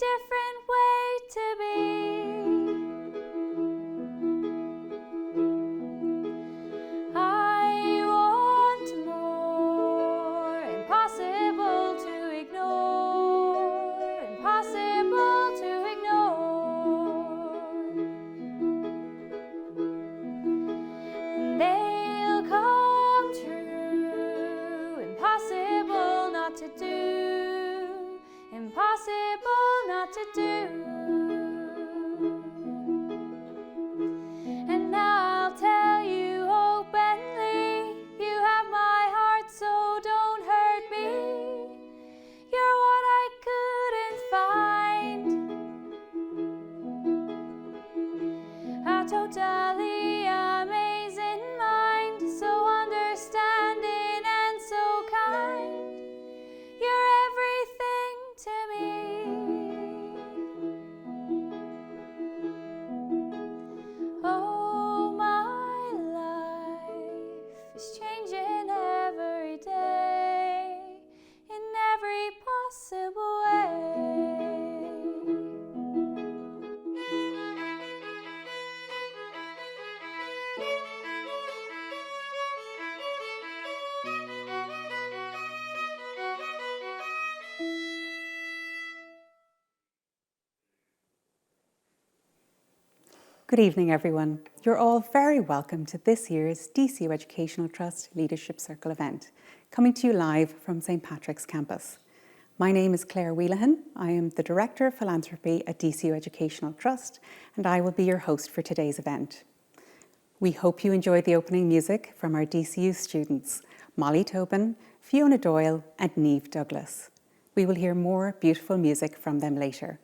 different way to be. I want more, impossible to ignore, impossible to ignore. They'll come true, impossible not to do, impossible not to do. And now I'll tell you openly, you have my heart, so don't hurt me. You're what I couldn't find. A totally amazing mind, so understanding and so kind. You're everything to me. Oh, my life is changing every day, in every possible way. Good evening, everyone. You're all very welcome to this year's DCU Educational Trust Leadership Circle event, coming to you live from St. Patrick's campus. My name is Claire Wheelahan. I am the Director of Philanthropy at DCU Educational Trust, and I will be your host for today's event. We hope you enjoyed the opening music from our DCU students, Molly Tobin, Fiona Doyle, and Niamh Douglas. We will hear more beautiful music from them later.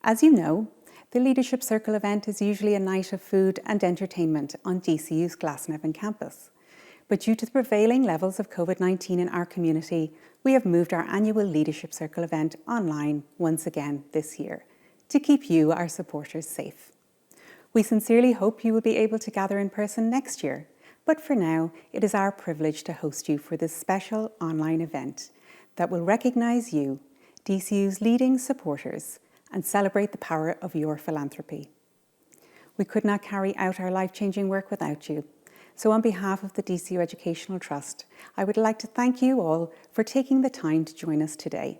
As you know, the Leadership Circle event is usually a night of food and entertainment on DCU's Glasnevin campus. But due to the prevailing levels of COVID-19 in our community, we have moved our annual Leadership Circle event online once again this year to keep you, our supporters, safe. We sincerely hope you will be able to gather in person next year, but for now, it is our privilege to host you for this special online event that will recognise you, DCU's leading supporters, and celebrate the power of your philanthropy. We could not carry out our life-changing work without you. So on behalf of the DCU Educational Trust, I would like to thank you all for taking the time to join us today.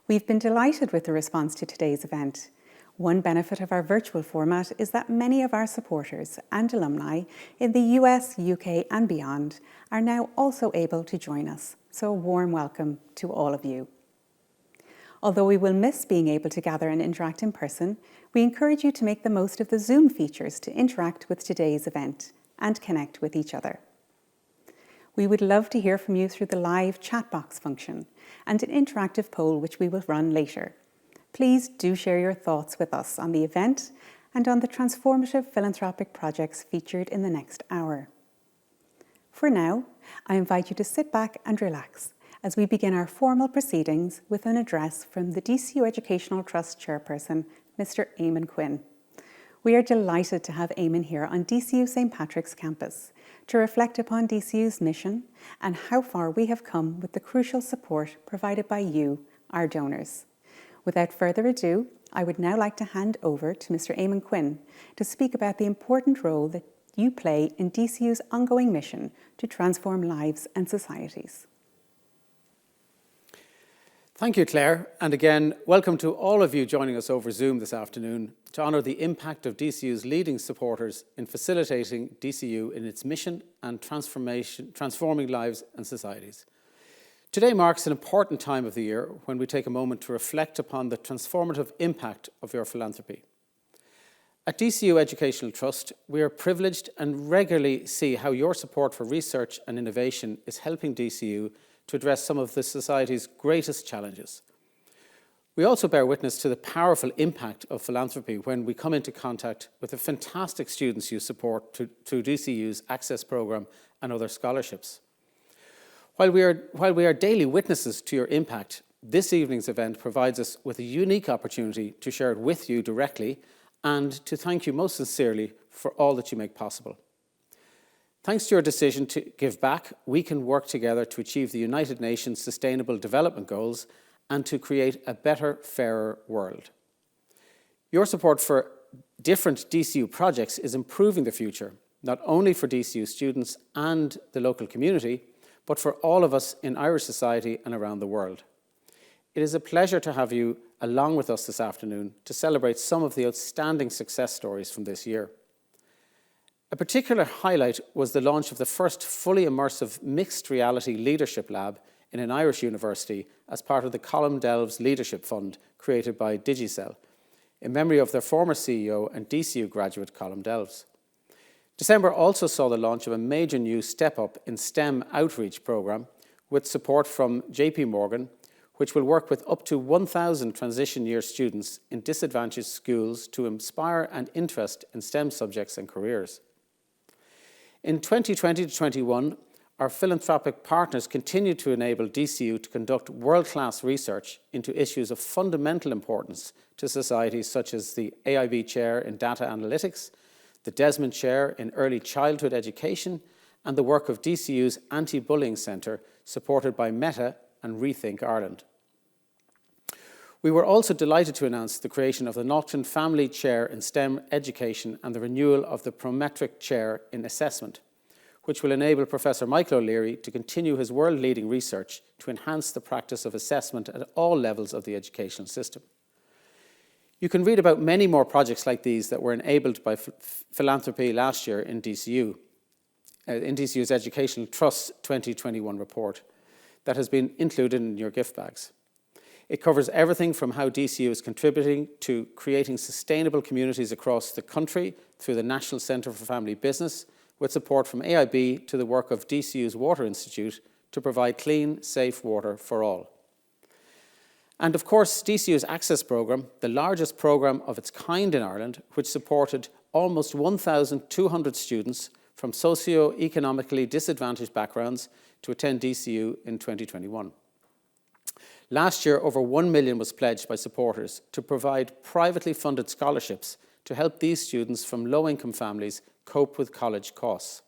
We've been delighted with the response to today's event. One benefit of our virtual format is that many of our supporters and alumni in the US, UK and beyond are now also able to join us. So a warm welcome to all of you. Although we will miss being able to gather and interact in person, we encourage you to make the most of the Zoom features to interact with today's event and connect with each other. We would love to hear from you through the live chat box function and an interactive poll which we will run later. Please do share your thoughts with us on the event and on the transformative philanthropic projects featured in the next hour. For now, I invite you to sit back and relax as we begin our formal proceedings with an address from the DCU Educational Trust Chairperson, Mr. Eamon Quinn. We are delighted to have Eamon here on DCU St. Patrick's campus to reflect upon DCU's mission and how far we have come with the crucial support provided by you, our donors. Without further ado, I would now like to hand over to Mr. Eamon Quinn to speak about the important role that you play in DCU's ongoing mission to transform lives and societies. Thank you, Claire, and again, welcome to all of you joining us over Zoom this afternoon to honour the impact of DCU's leading supporters in facilitating DCU in its mission and transforming lives and societies. Today marks an important time of the year when we take a moment to reflect upon the transformative impact of your philanthropy. At DCU Educational Trust, we are privileged and regularly see how your support for research and innovation is helping DCU to address some of the society's greatest challenges. We also bear witness to the powerful impact of philanthropy when we come into contact with the fantastic students you support through DCU's Access Programme and other scholarships. While we are daily witnesses to your impact, this evening's event provides us with a unique opportunity to share it with you directly and to thank you most sincerely for all that you make possible. Thanks to your decision to give back, we can work together to achieve the United Nations Sustainable Development Goals and to create a better, fairer world. Your support for different DCU projects is improving the future, not only for DCU students and the local community, but for all of us in Irish society and around the world. It is a pleasure to have you along with us this afternoon to celebrate some of the outstanding success stories from this year. A particular highlight was the launch of the first fully immersive mixed reality leadership lab in an Irish university as part of the Colm Delves Leadership Fund created by Digicel, in memory of their former CEO and DCU graduate Colm Delves. December also saw the launch of a major new step-up in STEM outreach programme with support from JP Morgan, which will work with up to 1,000 transition year students in disadvantaged schools to inspire and interest in STEM subjects and careers. In 2020-21, our philanthropic partners continue to enable DCU to conduct world-class research into issues of fundamental importance to society, such as the AIB Chair in Data Analytics, the Desmond Chair in Early Childhood Education, and the work of DCU's Anti-Bullying Centre, supported by Meta and Rethink Ireland. We were also delighted to announce the creation of the Naughton Family Chair in STEM Education and the renewal of the Prometric Chair in Assessment, which will enable Professor Michael O'Leary to continue his world-leading research to enhance the practice of assessment at all levels of the educational system. You can read about many more projects like these that were enabled by philanthropy last year in DCU, in DCU's Educational Trust 2021 report that has been included in your gift bags. It covers everything from how DCU is contributing to creating sustainable communities across the country through the National Centre for Family Business, with support from AIB, to the work of DCU's Water Institute to provide clean, safe water for all. And of course, DCU's Access Programme, the largest programme of its kind in Ireland, which supported almost 1,200 students from socio-economically disadvantaged backgrounds to attend DCU in 2021. Last year, over 1 million was pledged by supporters to provide privately funded scholarships to help these students from low-income families cope with college costs.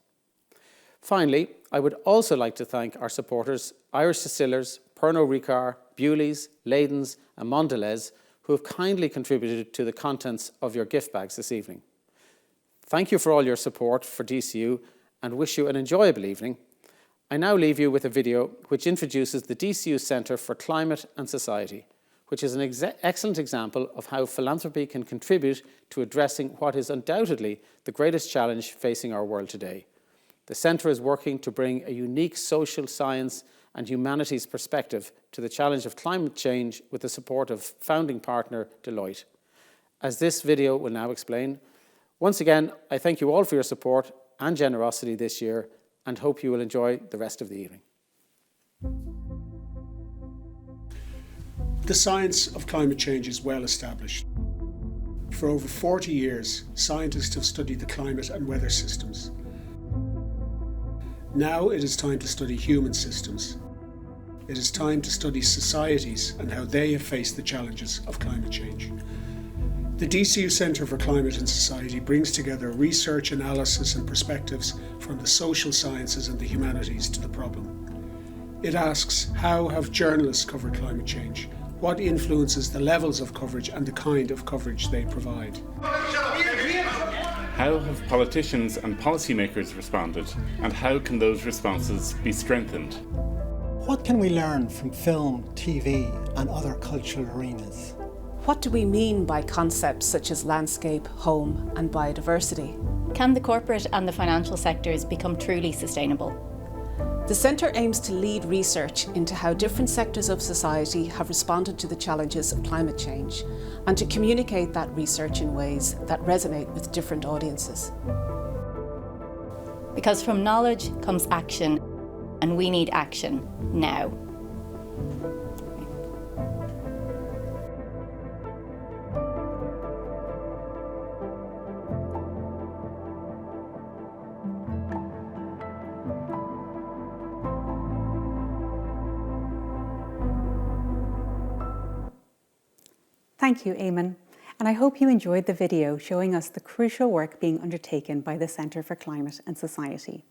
Finally, I would also like to thank our supporters, Irish Distillers, Pernod Ricard, Bewley's, Leydens and Mondelez, who have kindly contributed to the contents of your gift bags this evening. Thank you for all your support for DCU and wish you an enjoyable evening. I now leave you with a video which introduces the DCU Centre for Climate and Society, which is an excellent example of how philanthropy can contribute to addressing what is undoubtedly the greatest challenge facing our world today. The Centre is working to bring a unique social science and humanities perspective to the challenge of climate change with the support of founding partner Deloitte. As this video will now explain, once again, I thank you all for your support and generosity this year, and hope you will enjoy the rest of the evening. The science of climate change is well established. For over 40 years, scientists have studied the climate and weather systems. Now it is time to study human systems. It is time to study societies and how they have faced the challenges of climate change. The DCU Centre for Climate and Society brings together research, analysis and perspectives from the social sciences and the humanities to the problem. It asks, how have journalists covered climate change? What influences the levels of coverage and the kind of coverage they provide? How have politicians and policymakers responded, and how can those responses be strengthened? What can we learn from film, TV and other cultural arenas? What do we mean by concepts such as landscape, home and biodiversity? Can the corporate and the financial sectors become truly sustainable? The Centre aims to lead research into how different sectors of society have responded to the challenges of climate change and to communicate that research in ways that resonate with different audiences. Because from knowledge comes action, and we need action now. Thank you, Eamon, and I hope you enjoyed the video showing us the crucial work being undertaken by the Centre for Climate and Society.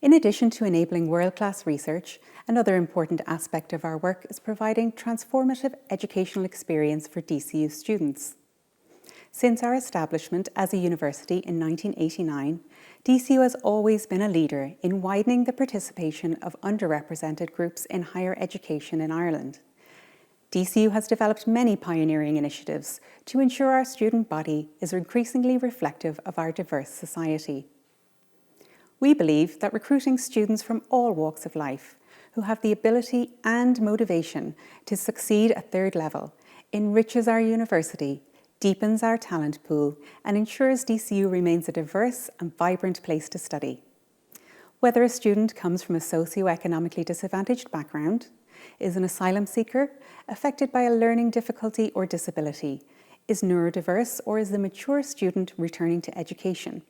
In addition to enabling world-class research, another important aspect of our work is providing transformative educational experience for DCU students. Since our establishment as a university in 1989, DCU has always been a leader in widening the participation of underrepresented groups in higher education in Ireland. DCU has developed many pioneering initiatives to ensure our student body is increasingly reflective of our diverse society. We believe that recruiting students from all walks of life who have the ability and motivation to succeed at third level enriches our university, deepens our talent pool, and ensures DCU remains a diverse and vibrant place to study. Whether a student comes from a socio-economically disadvantaged background, is an asylum seeker, affected by a learning difficulty or disability, is neurodiverse, or is a mature student returning to education,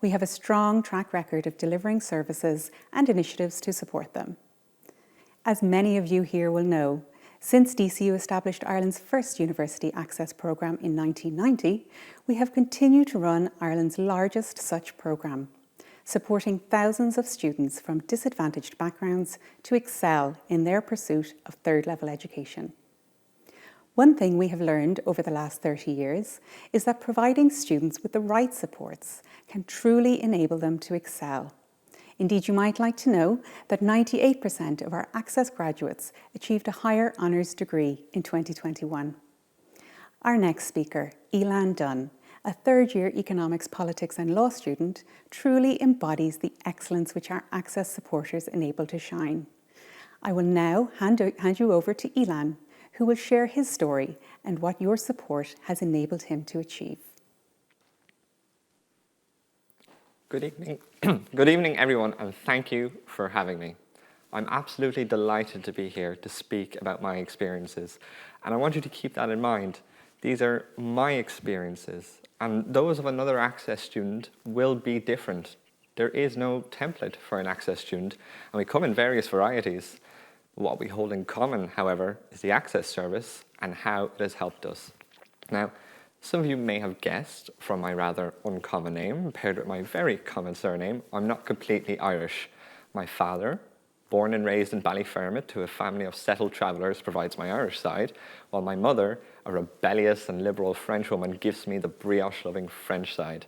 we have a strong track record of delivering services and initiatives to support them. As many of you here will know, since DCU established Ireland's first university access programme in 1990, we have continued to run Ireland's largest such programme, supporting thousands of students from disadvantaged backgrounds to excel in their pursuit of third-level education. One thing we have learned over the last 30 years is that providing students with the right supports can truly enable them to excel. Indeed, you might like to know that 98% of our Access graduates achieved a higher honours degree in 2021. Our next speaker, Elan Dunn, a third-year economics, politics and law student, truly embodies the excellence which our Access supporters enable to shine. I will now hand you over to Elan, who will share his story and what your support has enabled him to achieve. Good evening. Good evening, everyone, and thank you for having me. I'm absolutely delighted to be here to speak about my experiences, and I want you to keep that in mind. These are my experiences, and those of another Access student will be different. There is no template for an Access student, and we come in various varieties. What we hold in common, however, is the Access service and how it has helped us. Now, some of you may have guessed from my rather uncommon name, paired with my very common surname, I'm not completely Irish. My father, born and raised in Ballyfermot to a family of settled travellers, provides my Irish side, while my mother, a rebellious and liberal French woman, gives me the brioche-loving French side.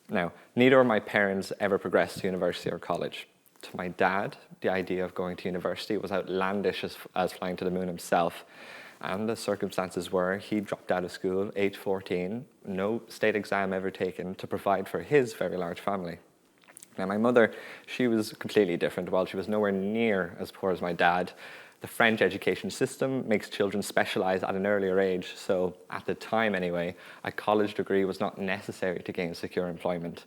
Now, neither of my parents ever progressed to university or college. To my dad, the idea of going to university was outlandish as flying to the moon himself. And the circumstances were he dropped out of school, age 14, no state exam ever taken, to provide for his very large family. Now, my mother, she was completely different. While she was nowhere near as poor as my dad, the French education system makes children specialise at an earlier age. So at the time anyway, a college degree was not necessary to gain secure employment.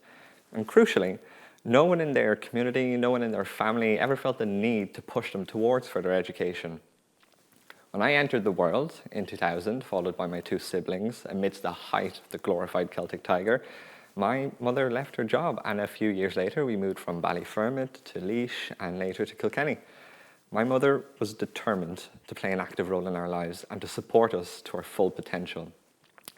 And crucially, no one in their community, no one in their family ever felt the need to push them towards further education. When I entered the world in 2000, followed by my two siblings, amidst the height of the glorified Celtic Tiger, my mother left her job, and a few years later we moved from Ballyfermot to Laois and later to Kilkenny. My mother was determined to play an active role in our lives and to support us to our full potential.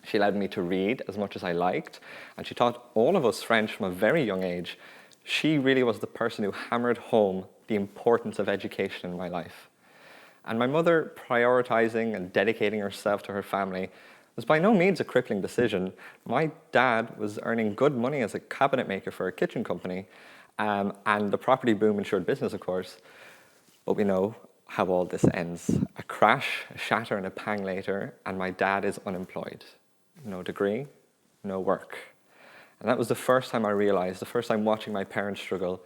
She allowed me to read as much as I liked, and she taught all of us French from a very young age. She really was the person who hammered home the importance of education in my life. And my mother prioritising and dedicating herself to her family was by no means a crippling decision. My dad was earning good money as a cabinet maker for a kitchen company, and the property boom ensured business, of course. But we know how all this ends. A crash, a shatter, and a pang later, and my dad is unemployed. No degree, no work. And that was the first time I realised, the first time watching my parents struggle,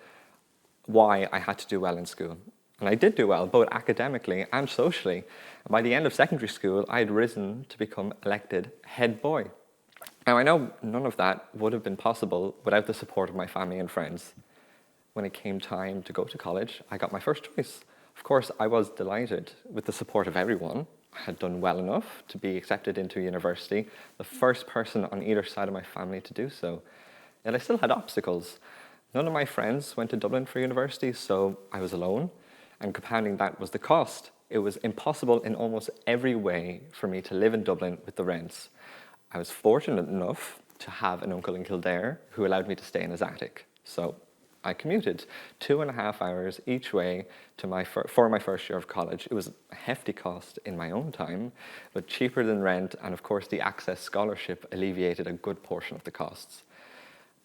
why I had to do well in school. And I did do well, both academically and socially. And by the end of secondary school, I had risen to become elected head boy. Now, I know none of that would have been possible without the support of my family and friends. When it came time to go to college, I got my first choice. Of course, I was delighted with the support of everyone. I had done well enough to be accepted into university, the first person on either side of my family to do so. Yet I still had obstacles. None of my friends went to Dublin for university, so I was alone. And compounding that was the cost. It was impossible in almost every way for me to live in Dublin with the rents. I was fortunate enough to have an uncle in Kildare who allowed me to stay in his attic. So I commuted 2.5 hours each way to for my first year of college. It was a hefty cost in my own time, but cheaper than rent, and of course the Access Scholarship alleviated a good portion of the costs.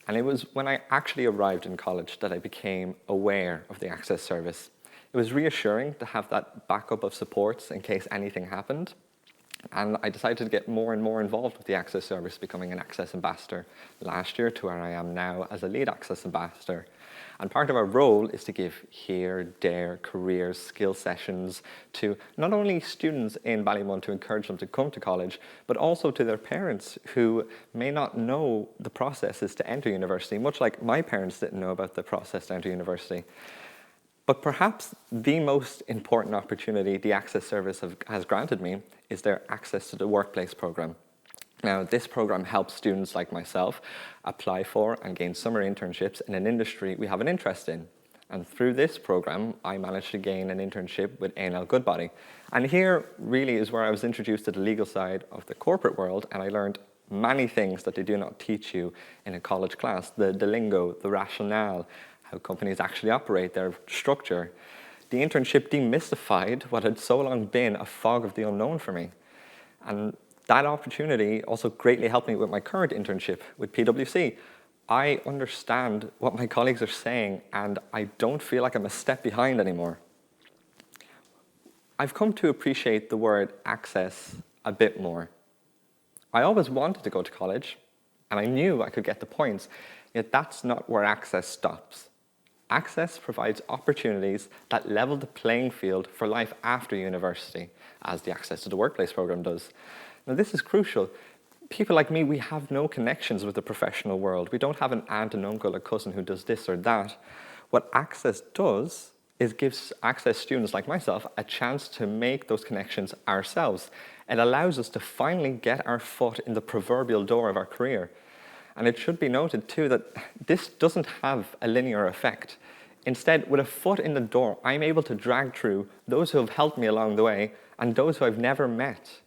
And it was when I actually arrived in college that I became aware of the Access service. It was reassuring to have that backup of supports in case anything happened. And I decided to get more and more involved with the Access service, becoming an Access ambassador last year to where I am now as a lead Access ambassador. And part of our role is to give here, there, careers, skill sessions to not only students in Ballymun to encourage them to come to college, but also to their parents who may not know the processes to enter university, much like my parents didn't know about the process to enter university. But perhaps the most important opportunity the Access service has granted me is their Access to the Workplace program. Now, this program helps students like myself apply for and gain summer internships in an industry we have an interest in. And through this program, I managed to gain an internship with A&L Goodbody. And here really is where I was introduced to the legal side of the corporate world, and I learned many things that they do not teach you in a college class, the lingo, the rationale, how companies actually operate, their structure. The internship demystified what had so long been a fog of the unknown for me. And that opportunity also greatly helped me with my current internship with PwC. I understand what my colleagues are saying, and I don't feel like I'm a step behind anymore. I've come to appreciate the word access a bit more. I always wanted to go to college, and I knew I could get the points, yet that's not where access stops. Access provides opportunities that level the playing field for life after university, as the Access to the Workplace program does. Now, this is crucial. People like me, we have no connections with the professional world. We don't have an aunt, an uncle, a cousin who does this or that. What Access does is gives Access students like myself a chance to make those connections ourselves. It allows us to finally get our foot in the proverbial door of our career. And it should be noted too that this doesn't have a linear effect. Instead, with a foot in the door, I'm able to drag through those who have helped me along the way and those who I've never met.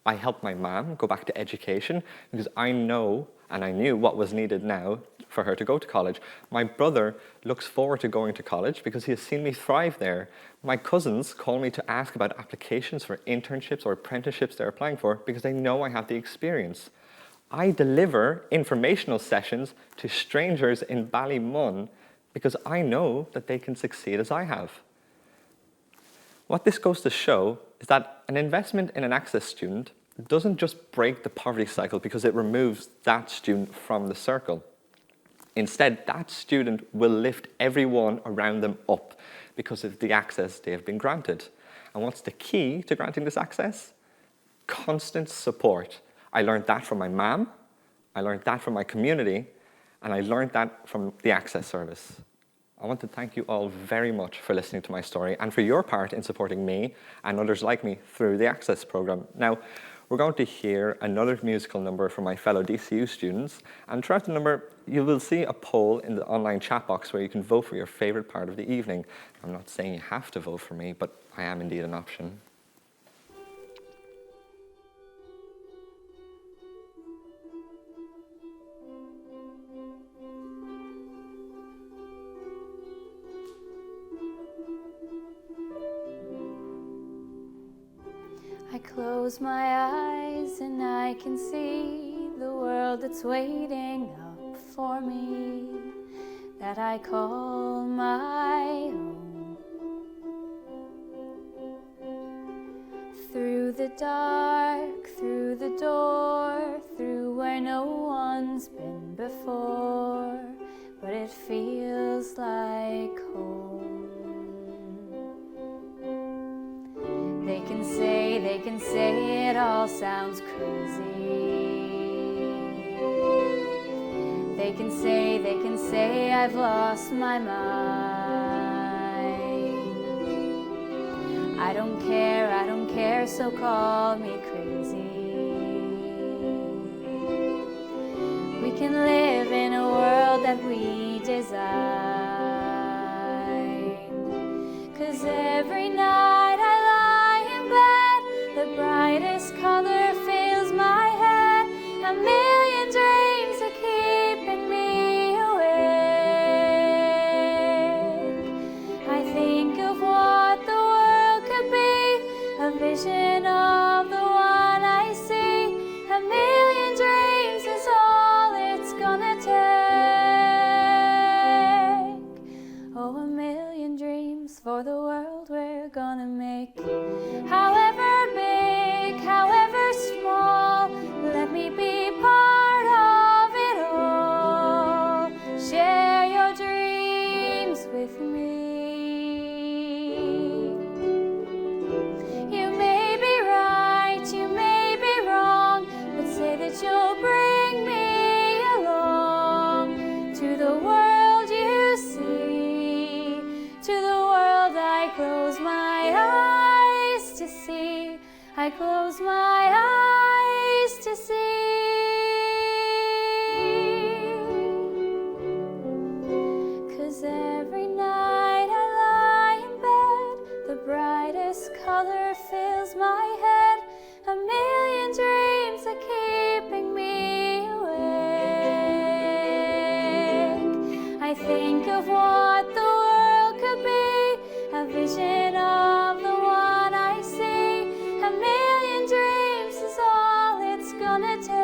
I helped my mom go back to education because I know and I knew what was needed now for her to go to college. My brother looks forward to going to college because he has seen me thrive there. My cousins call me to ask about applications for internships or apprenticeships they're applying for because they know I have the experience. I deliver informational sessions to strangers in Ballymun because I know that they can succeed as I have. What this goes to show is that an investment in an Access student doesn't just break the poverty cycle because it removes that student from the circle. Instead, that student will lift everyone around them up because of the access they have been granted. And what's the key to granting this access? Constant support. I learned that from my mom, I learned that from my community, and I learned that from the Access service. I want to thank you all very much for listening to my story and for your part in supporting me and others like me through the Access program. Now, we're going to hear another musical number from my fellow DCU students, and throughout the number, you will see a poll in the online chat box where you can vote for your favorite part of the evening. I'm not saying you have to vote for me, but I am indeed an option. I close my eyes and I can see the world that's waiting up for me, that I call my own. Through the dark, through the door, through where no one's been before, but it feels like home. They can say it all sounds crazy. They can say I've lost my mind. I don't care, so call me crazy. We can live in a world that we design. 'Cause every night I lie in bed, the brightest color fills my head. A million dreams are keeping me awake. my eyes to see. 'Cause every night I lie in bed, the brightest color fills my head. A million dreams are keeping me awake. I think of what the world could be, a vision of the one I see. A million dreams is all it's gonna take.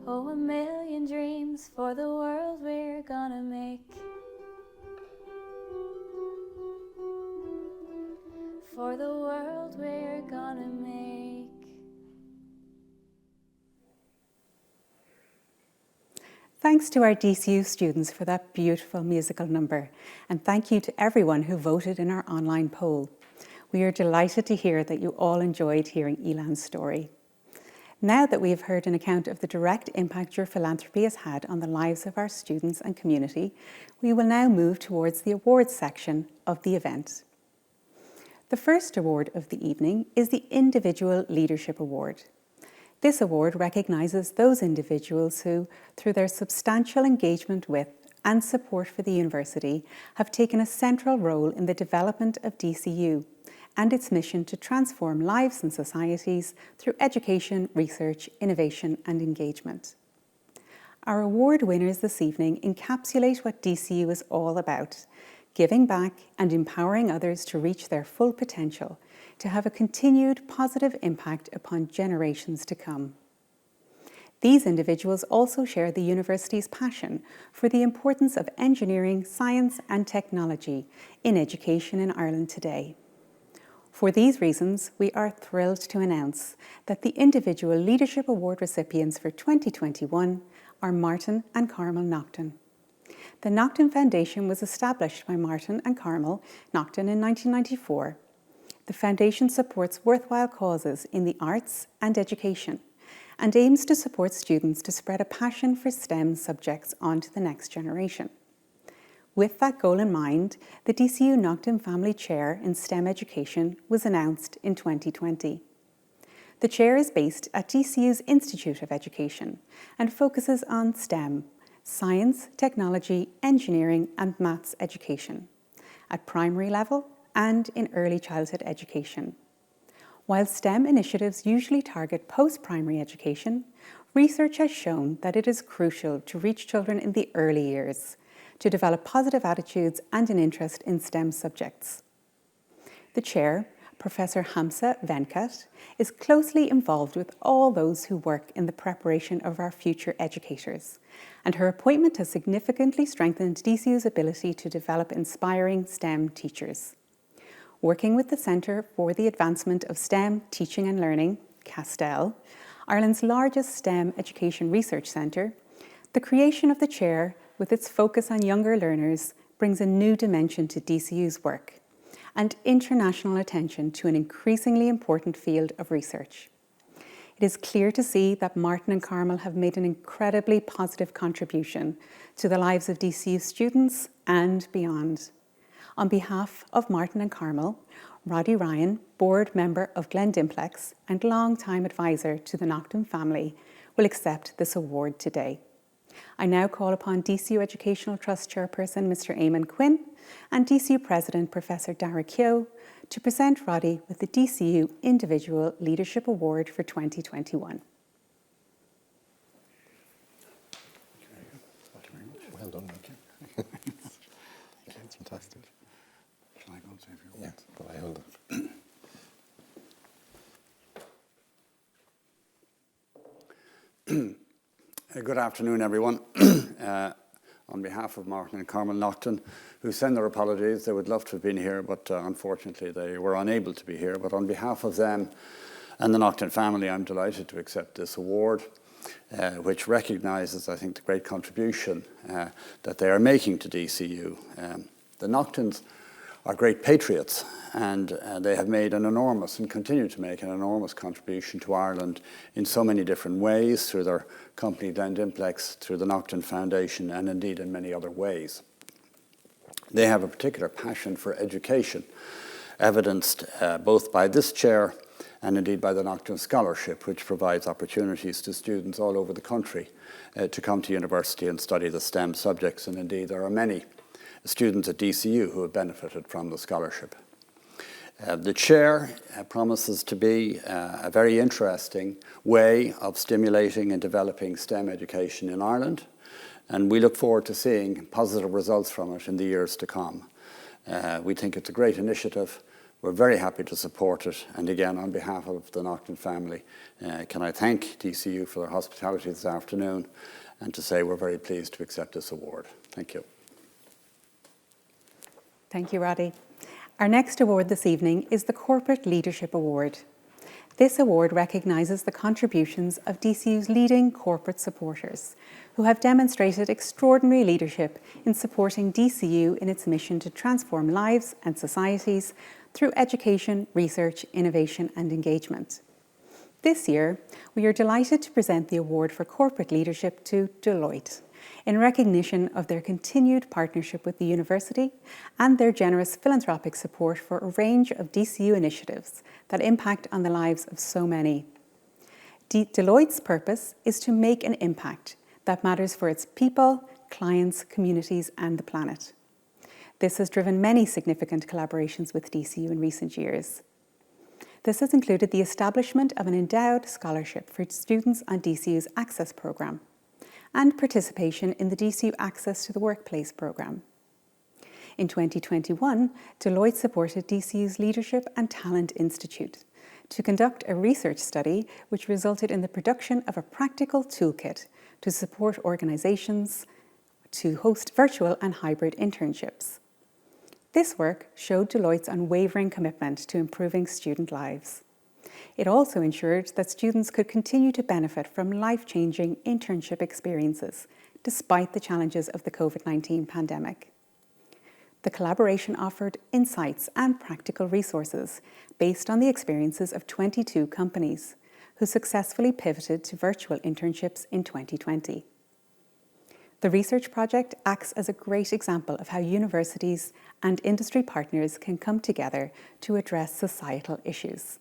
Oh, a million dreams for the world we're gonna make. For the world we're gonna make. Thanks to our DCU students for that beautiful musical number, and thank you to everyone who voted in our online poll. We are delighted to hear that you all enjoyed hearing Elan's story. Now that we have heard an account of the direct impact your philanthropy has had on the lives of our students and community, we will now move towards the awards section of the event. The first award of the evening is the Individual Leadership Award. This award recognises those individuals who, through their substantial engagement with and support for the university, have taken a central role in the development of DCU and its mission to transform lives and societies through education, research, innovation and engagement. Our award winners this evening encapsulate what DCU is all about: giving back and empowering others to reach their full potential, to have a continued positive impact upon generations to come. These individuals also share the university's passion for the importance of engineering, science and technology in education in Ireland today. For these reasons, we are thrilled to announce that the Individual Leadership Award recipients for 2021 are Martin and Carmel Naughton. The Naughton Foundation was established by Martin and Carmel Naughton in 1994. The foundation supports worthwhile causes in the arts and education and aims to support students to spread a passion for STEM subjects onto the next generation. With that goal in mind, the DCU Naughton Family Chair in STEM Education was announced in 2020. The chair is based at DCU's Institute of Education and focuses on STEM, science, technology, engineering and maths education, at primary level and in early childhood education. While STEM initiatives usually target post-primary education, research has shown that it is crucial to reach children in the early years to develop positive attitudes and an interest in STEM subjects. The chair, Professor Hamsa Venkat, is closely involved with all those who work in the preparation of our future educators, and her appointment has significantly strengthened DCU's ability to develop inspiring STEM teachers. Working with the Centre for the Advancement of STEM Teaching and Learning, CASTEL, Ireland's largest STEM education research centre, the creation of the chair, with its focus on younger learners, brings a new dimension to DCU's work and international attention to an increasingly important field of research. It is clear to see that Martin and Carmel have made an incredibly positive contribution to the lives of DCU students and beyond. On behalf of Martin and Carmel, Roddy Ryan, board member of Glendimplex and long-time advisor to the Naughton Family, will accept this award today. I now call upon DCU Educational Trust Chairperson Mr. Eamon Quinn and DCU President Professor Dara Keogh to present Roddy with the DCU Individual Leadership Award for 2021. Well done, okay. That's fantastic. Shall I go and say a few words? Yeah, but I hold it. Good afternoon, everyone. On behalf of Martin and Carmel Naughton, who send their apologies, they would love to have been here, but unfortunately they were unable to be here. But on behalf of them and the Naughton family, I'm delighted to accept this award, which recognises, I think, the great contribution that they are making to DCU. The Naughtons are great patriots, and they have made an enormous and continue to make an enormous contribution to Ireland in so many different ways, through their company Glendimplex, through the Naughton Foundation, and indeed in many other ways. They have a particular passion for education, evidenced both by this chair and indeed by the Naughton Scholarship, which provides opportunities to students all over the country to come to university and study the STEM subjects. And indeed, there are many students at DCU who have benefited from the scholarship. The chair promises to be a very interesting way of stimulating and developing STEM education in Ireland, and we look forward to seeing positive results from it in the years to come. We think it's a great initiative. We're very happy to support it, and again, on behalf of the Naughton family, can I thank DCU for their hospitality this afternoon, and to say we're very pleased to accept this award. Thank you. Thank you, Roddy. Our next award this evening is the Corporate Leadership Award. This award recognises the contributions of DCU's leading corporate supporters, who have demonstrated extraordinary leadership in supporting DCU in its mission to transform lives and societies through education, research, innovation and engagement. This year, we are delighted to present the award for corporate leadership to Deloitte, in recognition of their continued partnership with the university and their generous philanthropic support for a range of DCU initiatives that impact on the lives of so many. Deloitte's purpose is to make an impact that matters for its people, clients, communities and the planet. This has driven many significant collaborations with DCU in recent years. This has included the establishment of an endowed scholarship for students on DCU's Access programme and participation in the DCU Access to the Workplace programme. In 2021, Deloitte supported DCU's Leadership and Talent Institute to conduct a research study which resulted in the production of a practical toolkit to support organisations to host virtual and hybrid internships. This work showed Deloitte's unwavering commitment to improving student lives. It also ensured that students could continue to benefit from life-changing internship experiences, despite the challenges of the COVID-19 pandemic. The collaboration offered insights and practical resources based on the experiences of 22 companies, who successfully pivoted to virtual internships in 2020. The research project acts as a great example of how universities and industry partners can come together to address societal issues.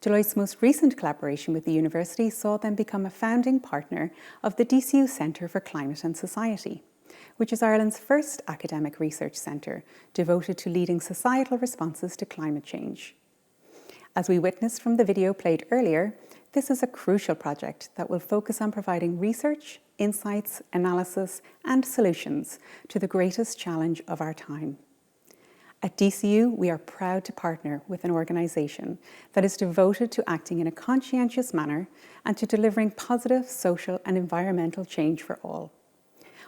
Deloitte's most recent collaboration with the university saw them become a founding partner of the DCU Centre for Climate and Society, which is Ireland's first academic research centre devoted to leading societal responses to climate change. As we witnessed from the video played earlier, this is a crucial project that will focus on providing research, insights, analysis, and solutions to the greatest challenge of our time. At DCU, we are proud to partner with an organisation that is devoted to acting in a conscientious manner and to delivering positive social and environmental change for all.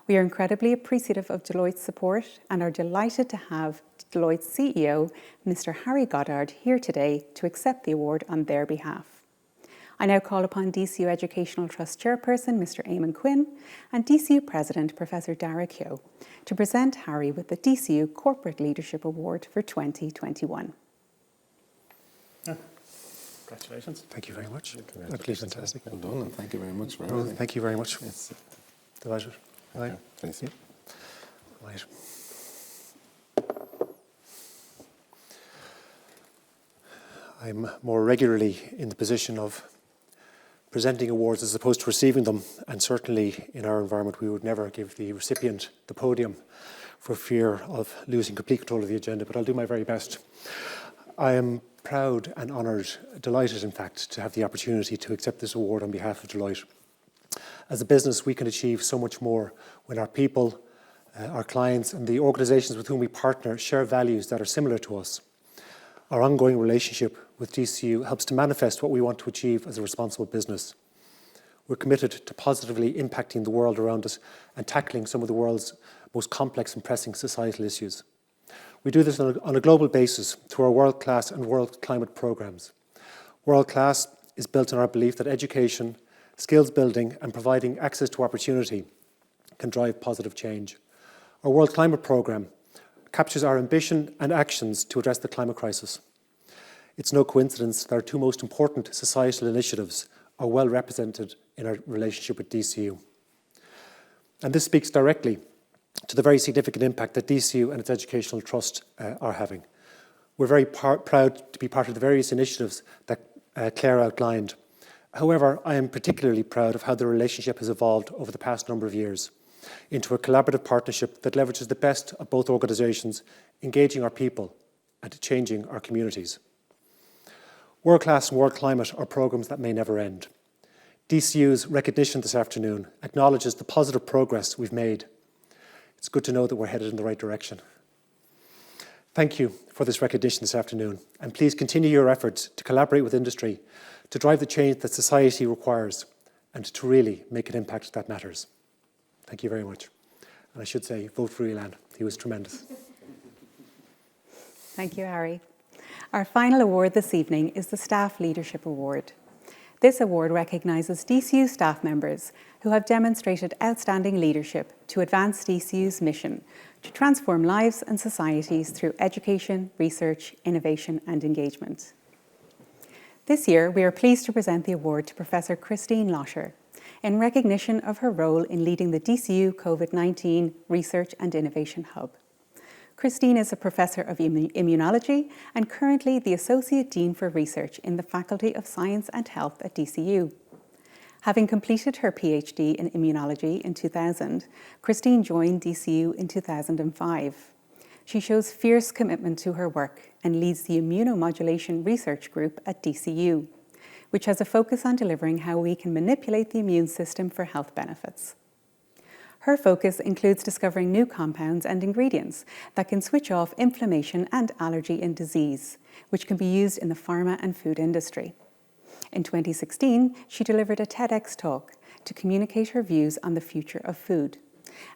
We are incredibly appreciative of Deloitte's support and are delighted to have Deloitte's CEO, Mr. Harry Goddard, here today to accept the award on their behalf. I now call upon DCU Educational Trust Chairperson, Mr. Eamon Quinn, and DCU President, Professor Dara Keogh, to present Harry with the DCU Corporate Leadership Award for 2021. Congratulations. Thank you very much. Absolutely fantastic. Well done, and thank you very much for everything. everything. Thank you very much. Yes. Delighted. Right. Thanks. Yeah. Right. I'm more regularly in the position of presenting awards as opposed to receiving them, and certainly in our environment we would never give the recipient the podium for fear of losing complete control of the agenda, but I'll do my very best. I am proud and honoured, delighted in fact, to have the opportunity to accept this award on behalf of Deloitte. As a business, we can achieve so much more when our people, our clients and the organisations with whom we partner share values that are similar to us. Our ongoing relationship with DCU helps to manifest what we want to achieve as a responsible business. We're committed to positively impacting the world around us and tackling some of the world's most complex and pressing societal issues. We do this on a global basis through our world-class and world climate programmes. World-class is built on our belief that education, skills building and providing access to opportunity can drive positive change. Our World Climate Programme captures our ambition and actions to address the climate crisis. It's no coincidence that our two most important societal initiatives are well represented in our relationship with DCU. And this speaks directly to the very significant impact that DCU and its educational trust are having. We're very proud to be part of the various initiatives that Claire outlined. However, I am particularly proud of how the relationship has evolved over the past number of years into a collaborative partnership that leverages the best of both organisations, engaging our people and changing our communities. World Class and World Climate are programmes that may never end. DCU's recognition this afternoon acknowledges the positive progress we've made. It's good to know that we're headed in the right direction. Thank you for this recognition this afternoon, and please continue your efforts to collaborate with industry to drive the change that society requires and to really make an impact that matters. Thank you very much. And I should say, vote for Elan. He was tremendous. Thank you, Harry. Our final award this evening is the Staff Leadership Award. This award recognises DCU staff members who have demonstrated outstanding leadership to advance DCU's mission to transform lives and societies through education, research, innovation and engagement. This year, we are pleased to present the award to Professor Christine Losher in recognition of her role in leading the DCU COVID-19 Research and Innovation Hub. Christine is a Professor of Immunology and currently the Associate Dean for Research in the Faculty of Science and Health at DCU. Having completed her PhD in Immunology in 2000, Christine joined DCU in 2005. She shows fierce commitment to her work and leads the Immunomodulation Research Group at DCU, which has a focus on delivering how we can manipulate the immune system for health benefits. Her focus includes discovering new compounds and ingredients that can switch off inflammation and allergy in disease, which can be used in the pharma and food industry. In 2016, she delivered a TEDx talk to communicate her views on the future of food,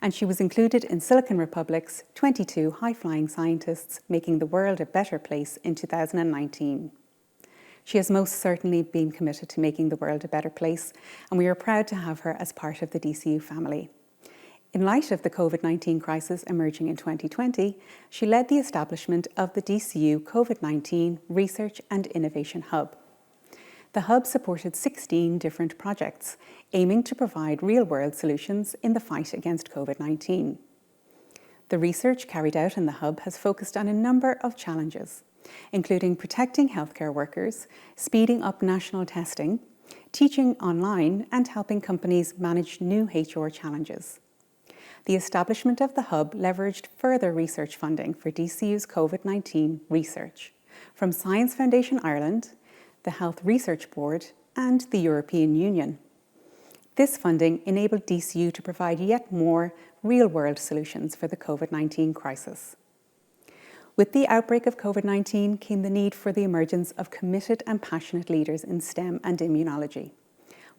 and she was included in Silicon Republic's 22 High-Flying Scientists Making the World a Better Place in 2019. She has most certainly been committed to making the world a better place, and we are proud to have her as part of the DCU family. In light of the COVID-19 crisis emerging in 2020, she led the establishment of the DCU COVID-19 Research and Innovation Hub. The hub supported 16 different projects, aiming to provide real-world solutions in the fight against COVID-19. The research carried out in the hub has focused on a number of challenges, including protecting healthcare workers, speeding up national testing, teaching online, and helping companies manage new HR challenges. The establishment of the hub leveraged further research funding for DCU's COVID-19 research from Science Foundation Ireland, the Health Research Board, and the European Union. This funding enabled DCU to provide yet more real-world solutions for the COVID-19 crisis. With the outbreak of COVID-19 came the need for the emergence of committed and passionate leaders in STEM and immunology.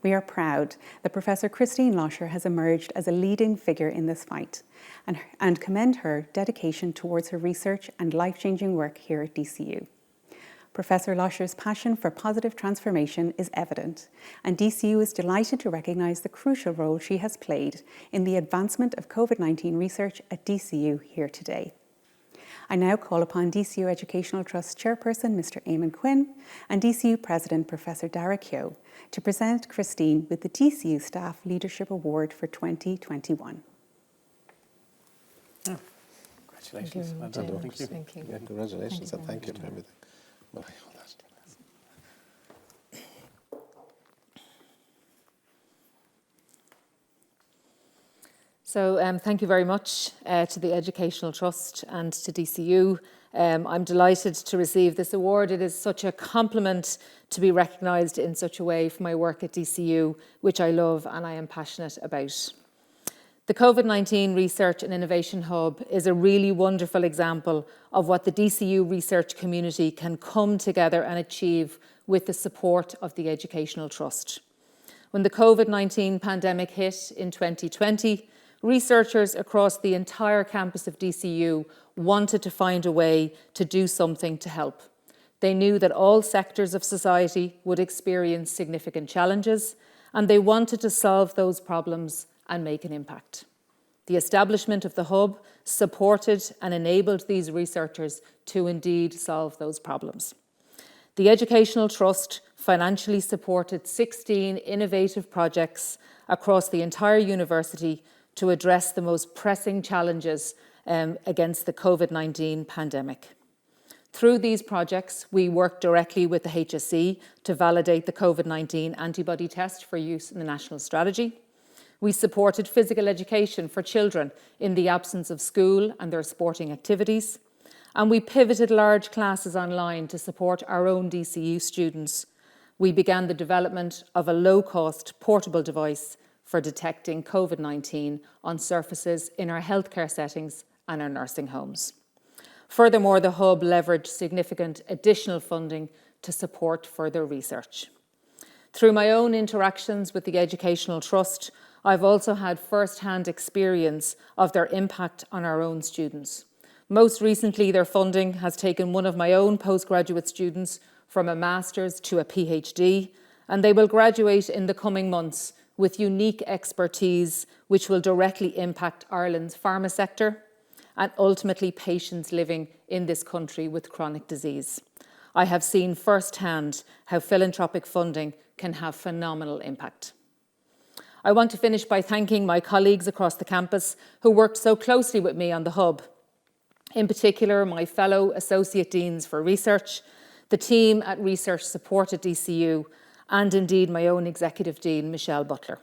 We are proud that Professor Christine Losher has emerged as a leading figure in this fight and commend her dedication towards her research and life-changing work here at DCU. Professor Losher's passion for positive transformation is evident, and DCU is delighted to recognise the crucial role she has played in the advancement of COVID-19 research at DCU here today. I now call upon DCU Educational Trust Chairperson Mr. Eamon Quinn and DCU President Professor Dara Keogh to present Christine with the DCU Staff Leadership Award for 2021. Oh. Congratulations. Well done. Thank you. Thank you. Yeah, congratulations and thank you for everything. Well, So thank you very much to the Educational Trust and to DCU. I'm delighted to receive this award. It is such a compliment to be recognised in such a way for my work at DCU, which I love and I am passionate about. The COVID-19 Research and Innovation Hub is a really wonderful example of what the DCU research community can come together and achieve with the support of the Educational Trust. When the COVID-19 pandemic hit in 2020, researchers across the entire campus of DCU wanted to find a way to do something to help. They knew that all sectors of society would experience significant challenges, and they wanted to solve those problems and make an impact. The establishment of the hub supported and enabled these researchers to indeed solve those problems. The Educational Trust financially supported 16 innovative projects across the entire university to address the most pressing challenges against the COVID-19 pandemic. Through these projects, we work directly with the HSE to validate the COVID-19 antibody test for use in the national strategy. We supported physical education for children in the absence of school and their sporting activities. And we pivoted large classes online to support our own DCU students. We began the development of a low-cost portable device for detecting COVID-19 on surfaces in our healthcare settings and our nursing homes. Furthermore, the Hub leveraged significant additional funding to support further research. Through my own interactions with the Educational Trust, I've also had first-hand experience of their impact on our own students. Most recently, their funding has taken one of my own postgraduate students from a master's to a PhD, and they will graduate in the coming months with unique expertise which will directly impact Ireland's pharma sector and ultimately patients living in this country with chronic disease. I have seen firsthand how philanthropic funding can have phenomenal impact. I want to finish by thanking my colleagues across the campus who worked so closely with me on the Hub. In particular, my fellow Associate Deans for Research, the team at Research Support at DCU, and indeed my own Executive Dean, Michelle Butler.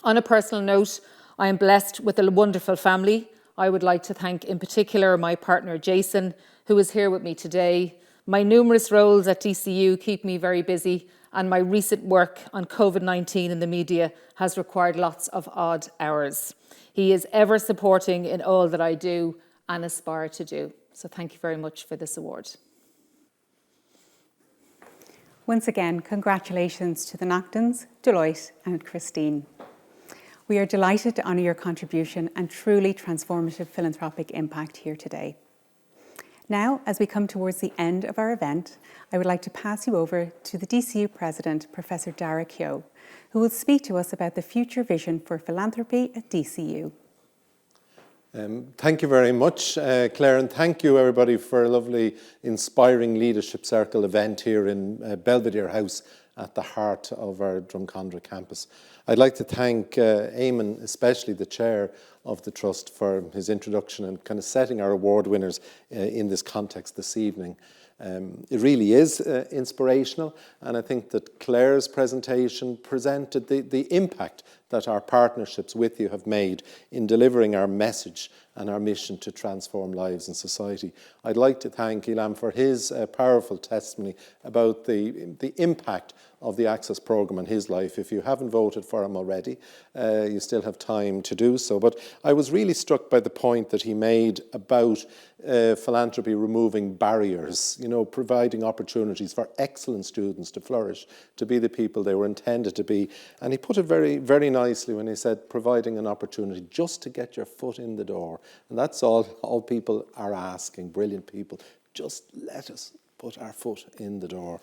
On a personal note, I am blessed with a wonderful family. I would like to thank in particular my partner Jason, who is here with me today. My numerous roles at DCU keep me very busy, and my recent work on COVID-19 in the media has required lots of odd hours. He is ever supporting in all that I do and aspire to do. So thank you very much for this award. Once again, congratulations to the Naughtons, Deloitte and Christine. We are delighted to honour your contribution and truly transformative philanthropic impact here today. Now, as we come towards the end of our event, I would like to pass you over to the DCU President, Professor Dara Keogh, who will speak to us about the future vision for philanthropy at DCU. Thank you very much, Claire, and thank you everybody for a lovely, inspiring Leadership Circle event here in Belvedere House at the heart of our Drumcondra campus. I'd like to thank Eamon, especially the chair of the Trust, for his introduction and kind of setting our award winners in this context this evening. It really is inspirational, and I think that Claire's presentation presented the impact that our partnerships with you have made in delivering our message and our mission to transform lives in society. I'd like to thank Ilham for his powerful testimony about the impact of the Access programme in his life. If you haven't voted for him already, you still have time to do so. But I was really struck by the point that he made about philanthropy removing barriers, providing opportunities for excellent students to flourish, to be the people they were intended to be. And he put it very, very nicely when he said, providing an opportunity just to get your foot in the door. And that's all people are asking, brilliant people. Just let us put our foot in the door.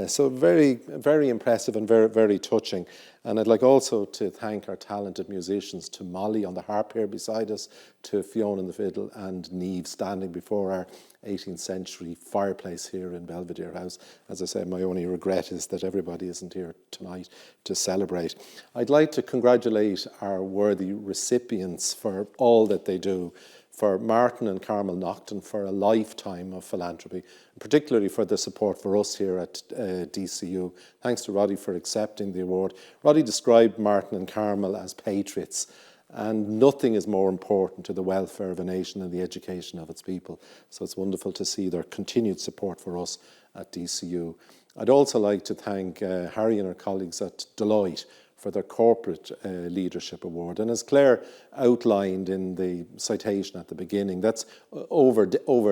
So very, very impressive and very, very touching. And I'd like also to thank our talented musicians, to Molly on the harp here beside us, to Fiona on the fiddle, and Niamh standing before our 18th century fireplace here in Belvedere House. As I said, my only regret is that everybody isn't here tonight to celebrate. I'd like to congratulate our worthy recipients for all that they do, for Martin and Carmel Naughton for a lifetime of philanthropy, particularly for the support for us here at DCU. Thanks to Roddy for accepting the award. Roddy described Martin and Carmel as patriots, and nothing is more important to the welfare of a nation than the education of its people. So it's wonderful to see their continued support for us at DCU. I'd also like to thank Harry and our colleagues at Deloitte for their Corporate Leadership Award. And as Claire outlined in the citation at the beginning, that's over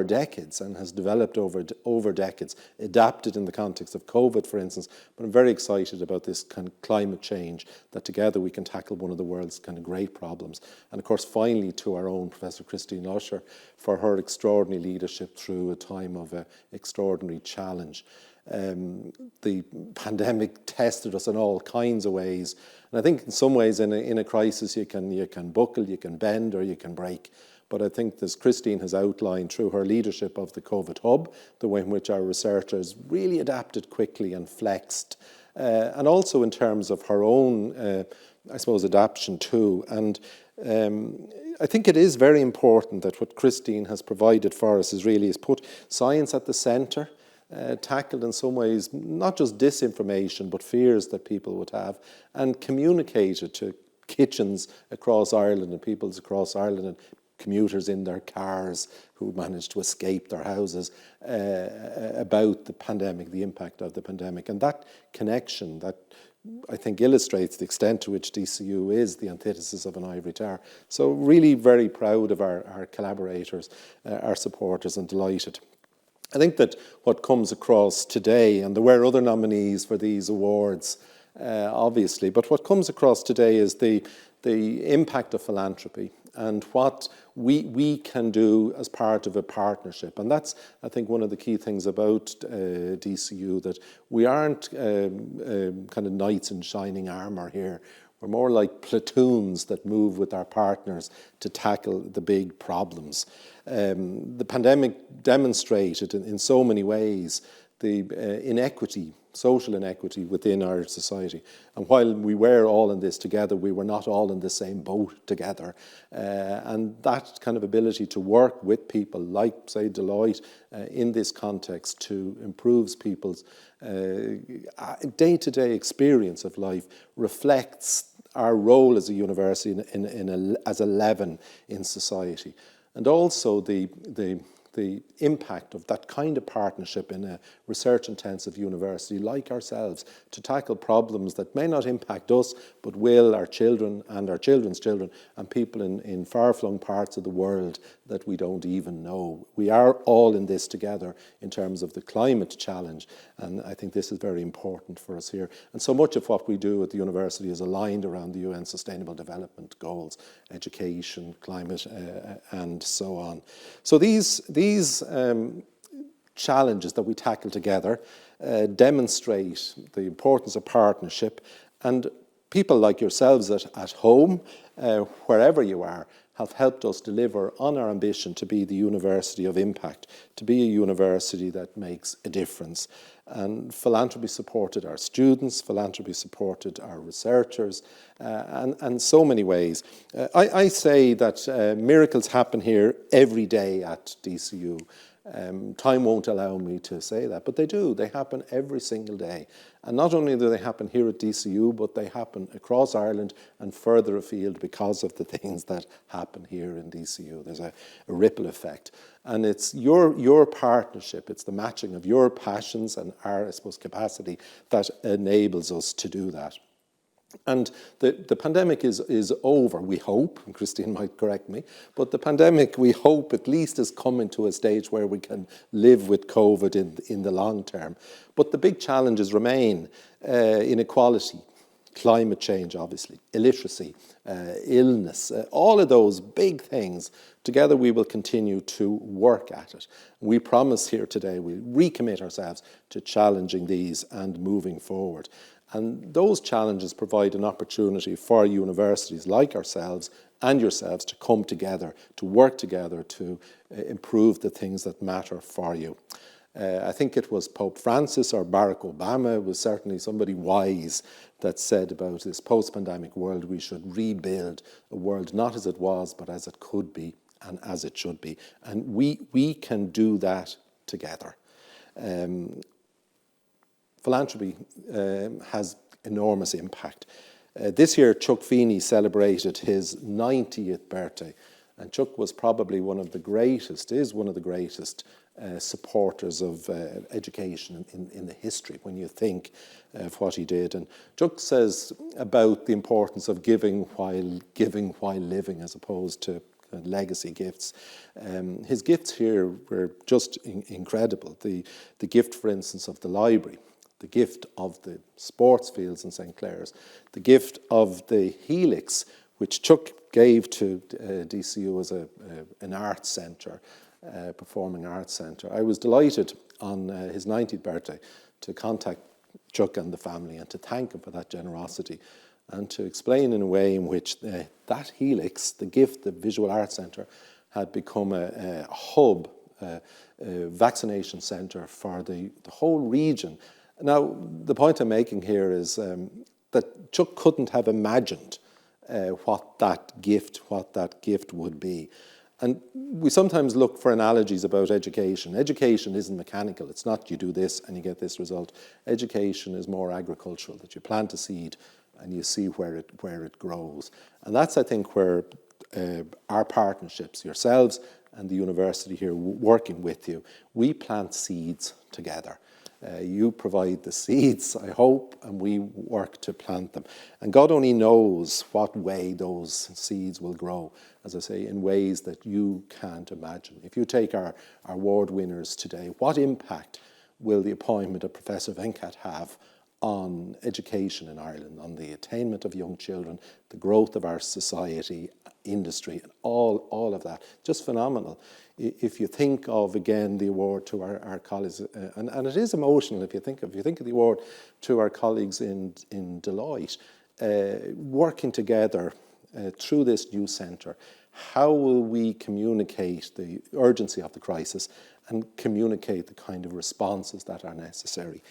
decades and has developed over decades, adapted in the context of COVID, for instance. But I'm very excited about this kind of climate change, that together we can tackle one of the world's kind of great problems. And of course, finally, to our own Professor Christine Usher for her extraordinary leadership through a time of extraordinary challenge. The pandemic tested us in all kinds of ways, and I think in some ways in a crisis you can buckle, you can bend, or you can break. But I think, as Christine has outlined through her leadership of the COVID Hub, the way in which our researchers really adapted quickly and flexed, and also in terms of her own, I suppose, adaptation too. And I think it is very important that what Christine has provided for us is put science at the centre, tackled in some ways not just disinformation but fears that people would have, and communicated to kitchens across Ireland and peoples across Ireland and commuters in their cars who managed to escape their houses about the pandemic, the impact of the pandemic. And that connection, that I think illustrates the extent to which DCU is the antithesis of an ivory tower. So really very proud of our collaborators, our supporters, and delighted. I think that what comes across today, and there were other nominees for these awards, obviously, but what comes across today is the impact of philanthropy and what we can do as part of a partnership. And that's, I think, one of the key things about DCU, that we aren't kind of knights in shining armour here. We're more like platoons that move with our partners to tackle the big problems. The pandemic demonstrated in so many ways the inequity, social inequity within our society. And while we were all in this together, we were not all in the same boat together. And that kind of ability to work with people like, say, Deloitte in this context to improve people's day-to-day experience of life reflects our role as a university as a leaven in society. And also the impact of that kind of partnership in a research-intensive university like ourselves to tackle problems that may not impact us, but will our children and our children's children and people in far-flung parts of the world that we don't even know. We are all in this together in terms of the climate challenge, and I think this is very important for us here. And so much of what we do at the university is aligned around the UN Sustainable Development Goals, education, climate, and so on. So these challenges that we tackle together demonstrate the importance of partnership, and people like yourselves at home, wherever you are, have helped us deliver on our ambition to be the university of impact, to be a university that makes a difference. And philanthropy supported our students, philanthropy supported our researchers, and so many ways. I say that miracles happen here every day at DCU. Time won't allow me to say that, but they do. They happen every single day. And not only do they happen here at DCU, but they happen across Ireland and further afield because of the things that happen here in DCU. There's a ripple effect. And it's your partnership, it's the matching of your passions and our, I suppose, capacity that enables us to do that. And the pandemic is over, we hope, and Christine might correct me, but the pandemic, we hope, at least is coming to a stage where we can live with COVID in the long term. But the big challenges remain: inequality, climate change, obviously, illiteracy, illness, all of those big things. Together we will continue to work at it. We promise here today we recommit ourselves to challenging these and moving forward. And those challenges provide an opportunity for universities like ourselves and yourselves to come together, to work together, to improve the things that matter for you. I think it was Pope Francis or Barack Obama was certainly somebody wise that said about this post-pandemic world, we should rebuild a world not as it was, but as it could be and as it should be. And we can do that together. Philanthropy has enormous impact. This year, Chuck Feeney celebrated his 90th birthday, and Chuck was probably is one of the greatest supporters of education in the history when you think of what he did. And Chuck says about the importance of giving while living as opposed to legacy gifts. His gifts here were just incredible. The gift, for instance, of the library, the gift of the sports fields in St. Clair's, the gift of the Helix, which Chuck gave to DCU as an arts centre, performing arts centre. I was delighted on his 90th birthday to contact Chuck and the family and to thank him for that generosity and to explain in a way in which that Helix, the gift, the Visual Arts Centre, had become a hub, a vaccination centre for the whole region. Now, the point I'm making here is that Chuck couldn't have imagined what that gift would be. And we sometimes look for analogies about education. Education isn't mechanical. It's not you do this and you get this result. Education is more agricultural, that you plant a seed and you see where it grows. And that's, I think, where our partnerships, yourselves and the university here working with you, we plant seeds together. You provide the seeds, I hope, and we work to plant them. And God only knows what way those seeds will grow, as I say, in ways that you can't imagine. If you take our award winners today, what impact will the appointment of Professor Venkat have on education in Ireland, on the attainment of young children, the growth of our society, industry, and all of that? Just phenomenal. If you think of, again, the award to our colleagues, and it is emotional if you think of the award to our colleagues in Deloitte, working together through this new centre, how will we communicate the urgency of the crisis and communicate the kind of responses that are necessary?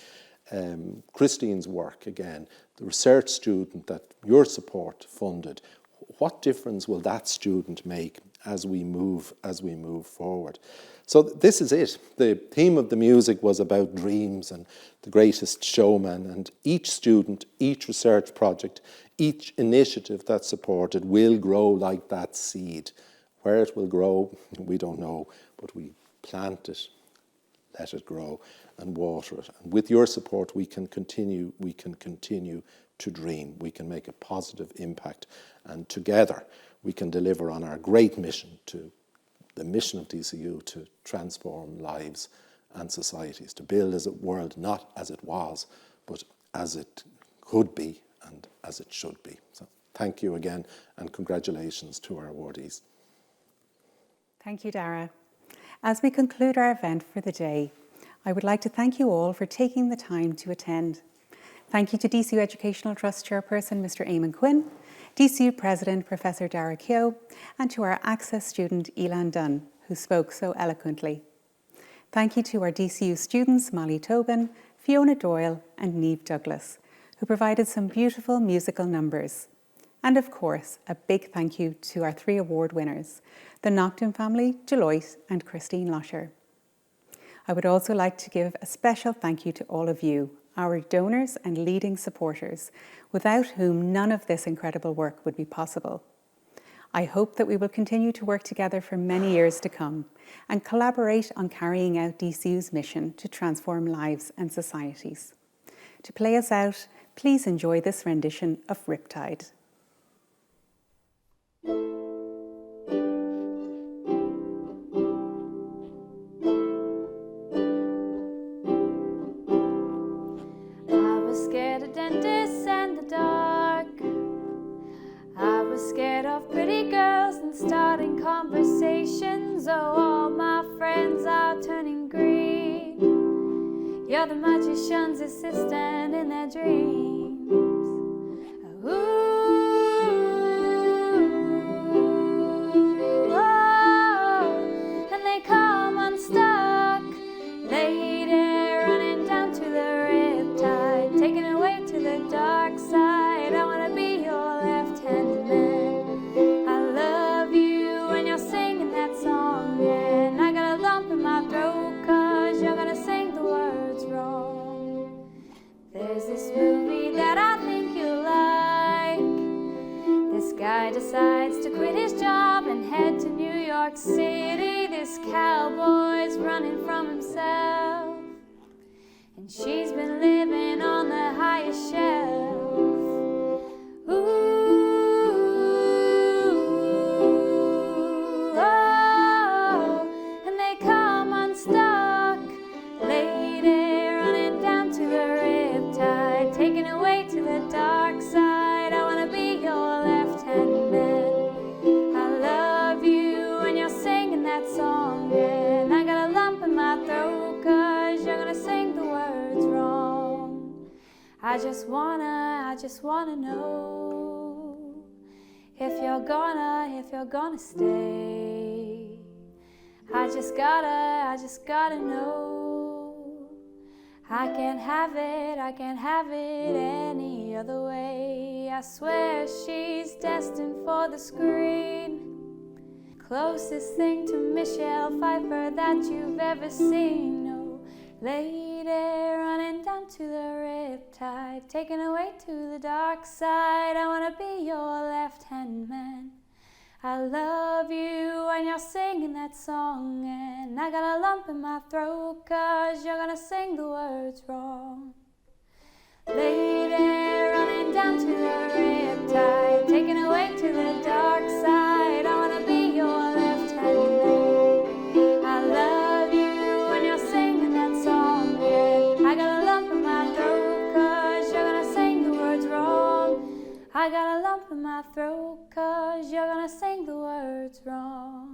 Christine's work, again, the research student that your support funded, what difference will that student make as we move forward? So this is it. The theme of the music was about dreams and the greatest showman, and each student, each research project, each initiative that's supported will grow like that seed. Where it will grow, we don't know, but we plant it, let it grow, and water it. And with your support, we can continue to dream. We can make a positive impact, and together we can deliver on our great mission, to the mission of DCU, to transform lives and societies, to build a world not as it was, but as it could be and as it should be. So thank you again, and congratulations to our awardees. Thank you, Dara. As we conclude our event for the day, I would like to thank you all for taking the time to attend. Thank you to DCU Educational Trust Chairperson, Mr. Eamon Quinn, DCU President, Professor Dara Keogh, and to our Access student, Elan Dunn, who spoke so eloquently. Thank you to our DCU students, Molly Tobin, Fiona Doyle, and Niamh Douglas, who provided some beautiful musical numbers. And of course, a big thank you to our 3 award winners, the Naughton Family, Deloitte, and Christine Losher. I would also like to give a special thank you to all of you, our donors and leading supporters, without whom none of this incredible work would be possible. I hope that we will continue to work together for many years to come and collaborate on carrying out DCU's mission to transform lives and societies. To play us out, please enjoy this rendition of Riptide. Starting conversations, oh, all my friends are turning green. You're the magician's assistant in their dreams. Ooh, oh, and they come unstuck, lady running down to the riptide, taken away to the dark side. I wanna be your left-hand man. And I got a lump in my throat 'cause you're gonna sing the words wrong. There's this movie that I think you'll like. This guy decides to quit his job and head to New York City. This cowboy's running from himself, and she's been living on the highest shelf. Ooh. Taken away to the dark side. I wanna be your left-hand man. I love you when you're singing that song, and I got a lump in my throat 'cause you're gonna sing the words wrong. I just wanna know if you're gonna stay. I just gotta know. I can't have it any other way. I swear she's destined for the screen. Closest thing to Michelle Pfeiffer that you've ever seen. Oh, lady running down to the riptide, taken away to the dark side. I wanna be your left-hand man. I love you when you're singing that song, and I got a lump in my throat 'cause you're gonna sing the words wrong. Lady running down to the riptide, taken away to the dark side. I wanna be your left-hand man. I love you when you're singing that song, and I got a lump in my throat 'cause you're gonna sing the words wrong. I got a lump in my throat 'cause you're gonna sing the words wrong.